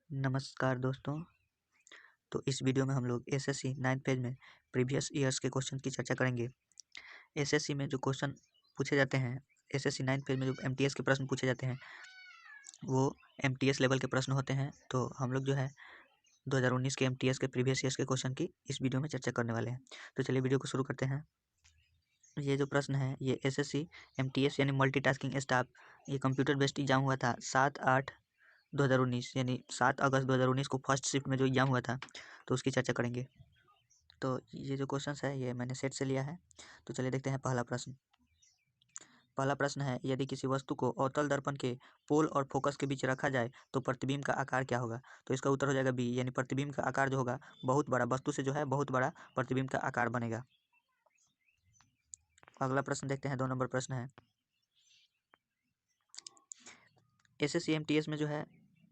नमस्कार दोस्तों। तो इस वीडियो में हम लोग एसएससी 9th पेज में प्रीवियस ईयर्स के क्वेश्चन की चर्चा करेंगे। एसएससी में जो क्वेश्चन पूछे जाते हैं, एसएससी 9th पेज में जो एमटीएस के प्रश्न पूछे जाते हैं वो एमटीएस लेवल के प्रश्न होते हैं। तो हम लोग जो है 2019 के एमटीएस के प्रीवियस ईयर्स के क्वेश्चन की इस वीडियो में चर्चा करने वाले हैं। तो चलिए वीडियो को शुरू करते हैं। ये जो प्रश्न है ये एसएससी एमटीएस यानी मल्टीटास्किंग स्टाफ, ये कंप्यूटर बेस्ड एग्जाम हुआ था 7/8/2019 यानी 7 अगस्त 2019 को फर्स्ट शिफ्ट में जो एग्जाम हुआ था, तो उसकी चर्चा करेंगे। तो ये जो क्वेश्चन है ये मैंने सेट से लिया है। तो चलिए देखते हैं पहला प्रश्न। पहला प्रश्न है, यदि किसी वस्तु को अवतल दर्पण के पोल और फोकस के बीच रखा जाए तो प्रतिबिंब का आकार क्या होगा? तो इसका उत्तर हो जाएगा बी, यानी प्रतिबिंब का आकार जो होगा बहुत बड़ा, वस्तु से जो है बहुत बड़ा प्रतिबिंब का आकार बनेगा। अगला प्रश्न देखते हैं, 2 नंबर प्रश्न है। एसएससी एमटीएस में जो है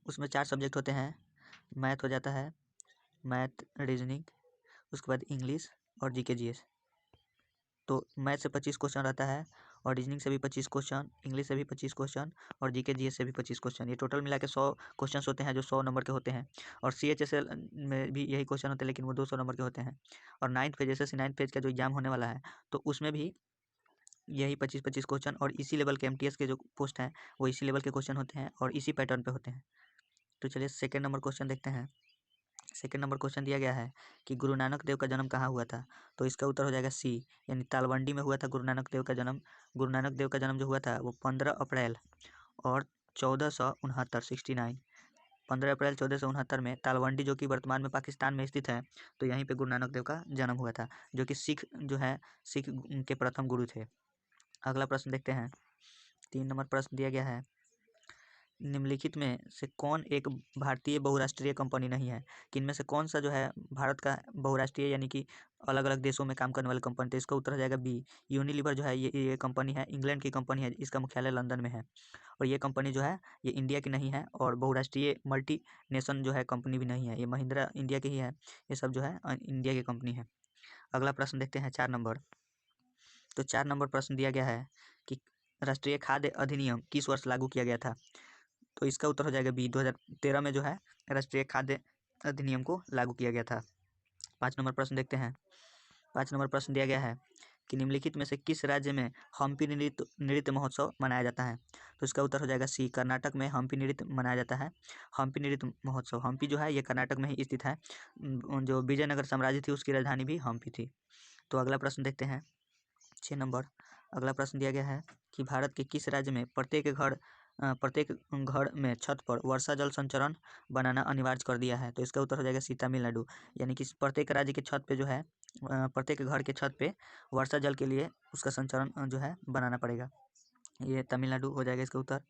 उसमें 4 सब्जेक्ट होते हैं। मैथ हो जाता है, मैथ, रीजनिंग, उसके बाद इंग्लिश और जीके जीएस। तो मैथ से 25 क्वेश्चन रहता है और रीजनिंग से भी 25 क्वेश्चन, इंग्लिश से भी 25 क्वेश्चन और जीके जीएस से भी 25 क्वेश्चन। ये टोटल मिला के 100 क्वेश्चन होते हैं जो 100 नंबर के होते हैं। और सीएचएसएल में भी यही क्वेश्चन होते हैं लेकिन वो 200 नंबर के होते हैं। और 9th page SSC 9th page का जो एग्जाम होने वाला है तो उसमें भी यही 25-25 क्वेश्चन और इसी लेवल के एमटीएस के जो पोस्ट हैं वो इसी लेवल के क्वेश्चन होते हैं और इसी पैटर्न पे होते हैं। तो चलिए सेकेंड नंबर क्वेश्चन देखते हैं। सेकंड नंबर क्वेश्चन दिया गया है कि गुरु नानक देव का जन्म कहाँ हुआ था? तो इसका उत्तर हो जाएगा सी, यानी तालवंडी में हुआ था गुरु नानक देव का जन्म। गुरु नानक देव का जन्म जो हुआ था वो 15 अप्रैल और 1469 15 अप्रैल 1469 में तालवंडी, जो कि वर्तमान में पाकिस्तान में स्थित है, तो यहीं पे गुरु नानक देव का जन्म हुआ था, जो कि सिख जो है सिख के प्रथम गुरु थे। अगला प्रश्न देखते हैं। 3 नंबर प्रश्न दिया गया है, निम्नलिखित में से कौन एक भारतीय बहुराष्ट्रीय कंपनी नहीं है? कि इनमें से कौन सा जो है भारत का बहुराष्ट्रीय यानी कि अलग अलग देशों में काम करने वाली कंपनी? तो इसका उत्तर हो जाएगा बी, यूनिलीवर जो है ये कंपनी है, इंग्लैंड की कंपनी है, इसका मुख्यालय लंदन में है। और ये कंपनी जो है ये इंडिया की नहीं है और बहुराष्ट्रीय मल्टी नेशन जो है कंपनी भी नहीं है। ये महिंद्रा इंडिया की ही है, ये सब जो है इंडिया की कंपनी है। अगला प्रश्न देखते हैं 4 नंबर। तो 4 नंबर प्रश्न दिया गया है कि राष्ट्रीय खाद्य अधिनियम किस वर्ष लागू किया गया था? तो इसका उत्तर हो जाएगा बी, 2013 में जो है राष्ट्रीय खाद्य अधिनियम को लागू किया गया था। 5 नंबर प्रश्न देखते हैं। 5 नंबर प्रश्न दिया गया है कि निम्नलिखित में से किस राज्य में हम्पी नृत्य नृत्य महोत्सव मनाया जाता है? तो इसका उत्तर हो जाएगा सी, कर्नाटक में हम्पी नृत्य मनाया जाता है। हम्पी नृत्य महोत्सव, हम्पी जो है ये कर्नाटक में ही स्थित है। जो विजयनगर साम्राज्य थी उसकी राजधानी भी हम्पी थी। तो अगला प्रश्न देखते हैं 6 नंबर। अगला प्रश्न दिया गया है कि भारत के किस राज्य में प्रत्येक घर में छत पर वर्षा जल संचरण बनाना अनिवार्य कर दिया है? तो इसका उत्तर हो जाएगा सी, तमिलनाडु। यानी कि प्रत्येक राज्य के छत पे जो है प्रत्येक घर के छत पे वर्षा जल के लिए उसका संचरण जो है बनाना पड़ेगा। ये तमिलनाडु हो जाएगा इसका उत्तर।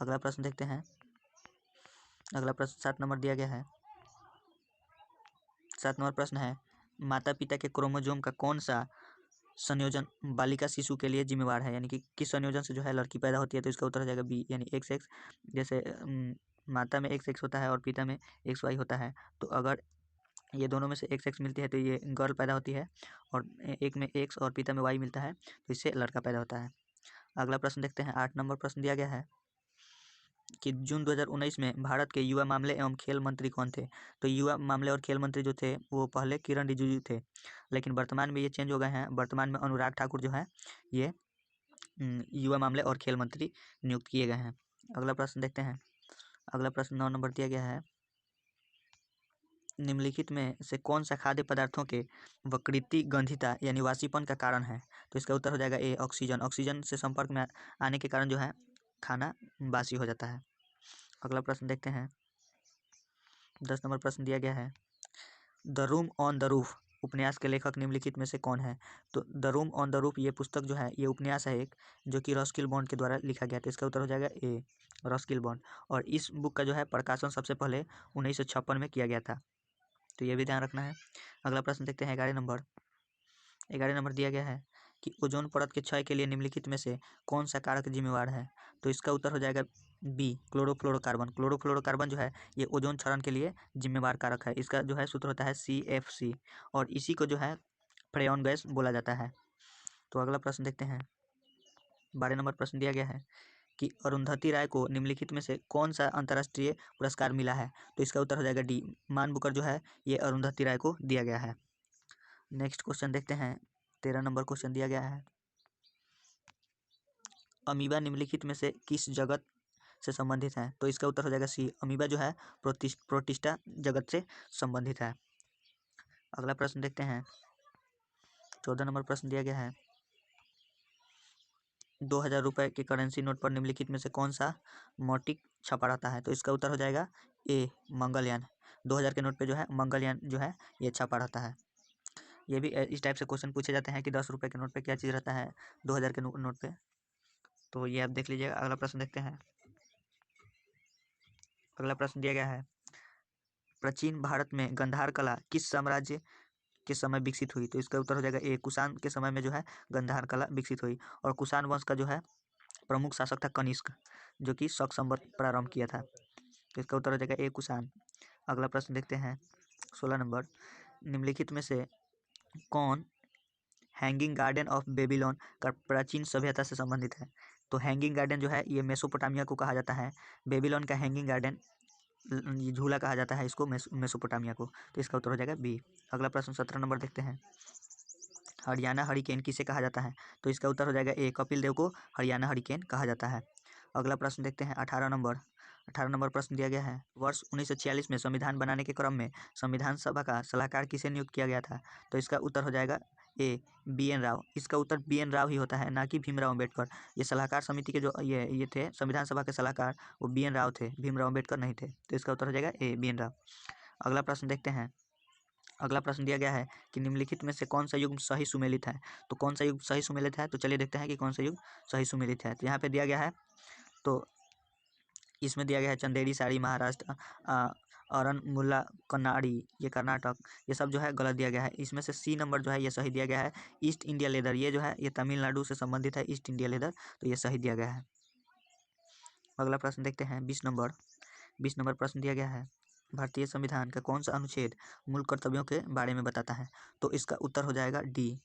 अगला प्रश्न देखते हैं। अगला प्रश्न 7 नंबर दिया गया है। 7 नंबर प्रश्न है, माता पिता के क्रोमोजोम का कौन सा संयोजन बालिका शिशु के लिए जिम्मेवार है? यानी कि किस संयोजन से जो है लड़की पैदा होती है? तो इसका उत्तर हो जाएगा बी, यानी XX। जैसे माता में XX होता है और पिता में XY होता है, तो अगर ये दोनों में से XX मिलती है तो ये गर्ल पैदा होती है और एक में X और पिता में Y मिलता है तो इससे लड़का पैदा होता है। अगला प्रश्न देखते हैं। 8 नंबर प्रश्न दिया गया है कि जून 2019 में भारत के युवा मामले एवं खेल मंत्री कौन थे? तो युवा मामले और खेल मंत्री जो थे वो पहले किरण रिजिजू थे, लेकिन वर्तमान में ये चेंज हो गए हैं। वर्तमान में अनुराग ठाकुर जो है ये युवा मामले और खेल मंत्री नियुक्त किए गए हैं। अगला प्रश्न देखते हैं। अगला प्रश्न 9 नंबर दिया गया है, निम्नलिखित में से कौन सा खाद्य पदार्थों के वक्रीति गंधिता यानी वासीपन का कारण है? तो इसका उत्तर हो जाएगा ए, ऑक्सीजन। ऑक्सीजन से संपर्क में आने के कारण जो है खाना बासी हो जाता है। अगला प्रश्न देखते हैं। 10 नंबर प्रश्न दिया गया है, the room on the roof उपन्यास के लेखक निम्नलिखित में से कौन है? तो the room on the roof ये पुस्तक जो है ये उपन्यास है एक, जो कि रस्किल बॉन्ड के द्वारा लिखा गया था। इसका उत्तर हो जाएगा ए, रस्किल बॉन्ड। और इस बुक का जो है प्रकाशन सबसे पहले 1956 में किया गया था, तो ये भी ध्यान रखना है। अगला प्रश्न देखते हैं 11 नंबर। 11 नंबर दिया गया है कि ओजोन परत के क्षय के लिए निम्नलिखित में से कौन सा कारक जिम्मेवार है? तो इसका उत्तर हो जाएगा बी, क्लोरोफ्लोरोकार्बन। क्लोरोफ्लोरोकार्बन जो है ये ओजोन क्षरण के लिए जिम्मेवार कारक है। इसका जो है सूत्र होता है CFC और इसी को जो है फ्रेयॉन गैस बोला जाता है। तो अगला प्रश्न देखते हैं। 12 नंबर प्रश्न दिया गया है कि अरुंधति राय को निम्नलिखित में से कौन सा अंतर्राष्ट्रीय पुरस्कार मिला है। तो इसका उत्तर हो जाएगा डी, मान बुकर जो है ये अरुंधति राय को दिया गया है। नेक्स्ट क्वेश्चन देखते हैं, 13 नंबर क्वेश्चन दिया गया है, अमीबा निम्नलिखित में से किस जगत से संबंधित है। तो इसका उत्तर हो जाएगा सी, अमीबा जो है प्रोटिस्टा जगत से संबंधित है। अगला प्रश्न देखते हैं, 14 नंबर प्रश्न दिया गया है, 2000 रुपये के करेंसी नोट पर निम्नलिखित में से कौन सा मोटिक छपा रहता है। तो इसका उत्तर हो जाएगा ए, मंगलयान। 2000 के नोट पे जो है मंगलयान जो है ये छपा रहता है। ये भी इस टाइप से क्वेश्चन पूछे जाते हैं कि 10 रुपये के नोट पे क्या चीज़ रहता है 2000 के नोट पे। तो ये आप देख लीजिएगा। अगला प्रश्न देखते हैं, अगला प्रश्न दिया गया है, प्राचीन भारत में गंधार कला किस साम्राज्य के समय विकसित हुई। तो इसका उत्तर हो जाएगा ए, कुषाण के समय में जो है गंधार कला विकसित हुई। और कुषाण वंश का जो है प्रमुख शासक था कनिष्क, जो कि शक संवत प्रारंभ किया था। तो इसका उत्तर हो जाएगा ए, कुषाण। अगला प्रश्न देखते हैं, 16 नंबर, निम्नलिखित में से कौन हैंगिंग गार्डन ऑफ बेबीलोन का प्राचीन सभ्यता से संबंधित है। तो हैंगिंग गार्डन जो है ये मेसोपोटामिया को कहा जाता है। बेबीलोन का हैंगिंग गार्डन ये झूला कहा जाता है इसको, मेसोपोटामिया को। तो इसका उत्तर हो जाएगा बी। अगला प्रश्न 17 नंबर देखते हैं, हरियाणा हरिकेन किसे कहा जाता है। तो इसका उत्तर हो जाएगा ए, कपिल देव को हरियाणा हरिकेन कहा जाता है। अगला प्रश्न देखते हैं, 18 नंबर प्रश्न दिया गया है, वर्ष 1946 में संविधान बनाने के क्रम में संविधान सभा का सलाहकार किसे नियुक्त किया गया था। तो इसका उत्तर हो जाएगा ए, बी.एन. राव। इसका उत्तर बी.एन. राव ही होता है, ना कि भीमराव अम्बेडकर। ये सलाहकार समिति के जो ये थे संविधान सभा के सलाहकार, वो बी.एन. राव थे, भीमराव अम्बेडकर नहीं थे। तो इसका उत्तर हो जाएगा ए, बी.एन. राव। अगला प्रश्न देखते हैं, अगला प्रश्न दिया गया है कि निम्नलिखित में से कौन सा युग सही सुमेलित है। तो कौन सा युग सही सुमेलित है, तो चलिए देखते हैं कि कौन सा युग सही सुमेलित है। तो यहाँ पे दिया गया है, तो इसमें दिया गया है चंदेरी साड़ी महाराष्ट्र, अरन मुल्ला कन्नाड़ी ये कर्नाटक, ये सब जो है गलत दिया गया है। इसमें से सी नंबर जो है ये सही दिया गया है, ईस्ट इंडिया लेदर, ये जो है ये तमिलनाडु से संबंधित है, ईस्ट इंडिया लेदर, तो ये सही दिया गया है। अगला प्रश्न देखते हैं, 20 नंबर प्रश्न दिया गया है, भारतीय संविधान का कौन सा अनुच्छेद मूल कर्तव्यों के बारे में बताता है। तो इसका उत्तर हो जाएगा डी,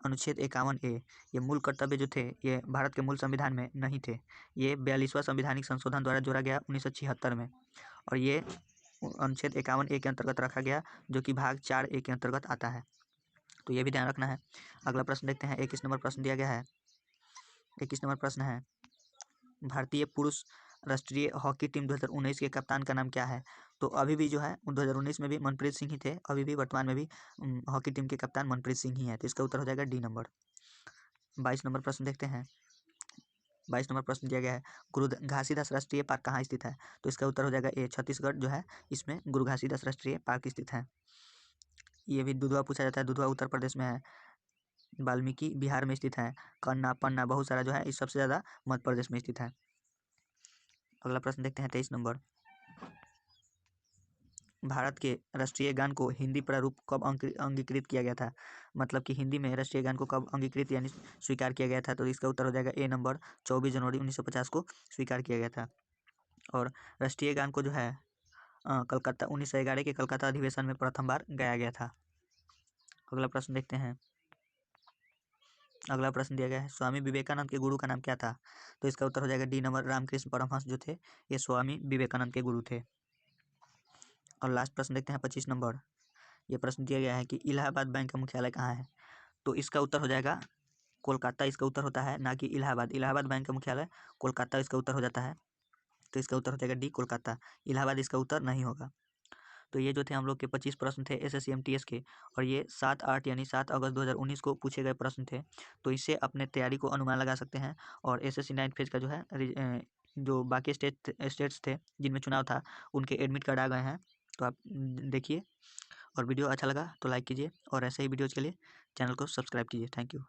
अनुच्छेद 51A। ये मूल कर्तव्य जो थे ये भारत के मूल संविधान में नहीं थे, ये 42वां संविधानिक संशोधन द्वारा जोड़ा गया 1976 में, और ये अनुच्छेद 51A के अंतर्गत रखा गया, जो कि भाग 4A के अंतर्गत आता है। तो ये भी ध्यान रखना है। अगला प्रश्न देखते हैं, 21 नंबर प्रश्न दिया गया है, 21 नंबर प्रश्न है, भारतीय पुरुष राष्ट्रीय हॉकी टीम 2019 के कप्तान का नाम क्या है। तो अभी भी जो है 2019 में भी मनप्रीत सिंह ही थे, अभी भी वर्तमान में भी हॉकी टीम के कप्तान मनप्रीत सिंह ही है। तो इसका उत्तर हो जाएगा डी नंबर। 22 नंबर प्रश्न देखते हैं, 22 नंबर प्रश्न दिया गया है, गुरु घासीदास राष्ट्रीय पार्क कहाँ स्थित है। तो इसका उत्तर हो जाएगा ए, छत्तीसगढ़ जो है इसमें गुरु घासीदास राष्ट्रीय पार्क स्थित है। ये भी दुधवा पूछा जाता है, दुधवा उत्तर प्रदेश में है, वाल्मीकि बिहार में स्थित है, कन्ना पन्ना बहुत सारा जो है इस सबसे ज़्यादा मध्य प्रदेश में स्थित है। अगला प्रश्न देखते हैं, 23 नंबर, भारत के राष्ट्रीय गान को हिंदी प्रारूप कब अंगीकृत किया गया था। मतलब कि हिंदी में राष्ट्रीय गान को कब अंगीकृत यानी स्वीकार किया गया था। तो इसका उत्तर हो जाएगा ए नंबर, 24 जनवरी 1950 को स्वीकार किया गया था। और राष्ट्रीय गान को जो है कलकत्ता 1911 के कलकत्ता अधिवेशन में प्रथम बार गाया गया था। अगला प्रश्न देखते हैं, अगला प्रश्न दिया गया है, स्वामी विवेकानंद के गुरु का नाम क्या था। तो इसका उत्तर हो जाएगा डी नंबर, रामकृष्ण परमहंस जो थे ये स्वामी विवेकानंद के गुरु थे। और लास्ट प्रश्न देखते हैं, 25 नंबर, ये प्रश्न दिया गया है कि इलाहाबाद बैंक का मुख्यालय कहाँ है। तो इसका उत्तर हो जाएगा कोलकाता, इसका उत्तर होता है, ना कि इलाहाबाद। इलाहाबाद बैंक का मुख्यालय कोलकाता इसका उत्तर हो जाता है। तो इसका उत्तर हो जाएगा डी, कोलकाता। इलाहाबाद इसका उत्तर नहीं होगा। तो ये जो थे हम लोग के 25 प्रश्न थे SSC-MTS के, और ये 7/8 यानी 7 अगस्त 2019 को पूछे गए प्रश्न थे। तो इससे अपने तैयारी को अनुमान लगा सकते हैं। और SSC 9th फेज का जो है जो बाकी स्टेट्स थे जिनमें चुनाव था उनके एडमिट कार्ड आ गए हैं। तो आप देखिए, और वीडियो अच्छा लगा तो लाइक कीजिए, और ऐसे ही वीडियोज़ के लिए चैनल को सब्सक्राइब कीजिए। Thank you.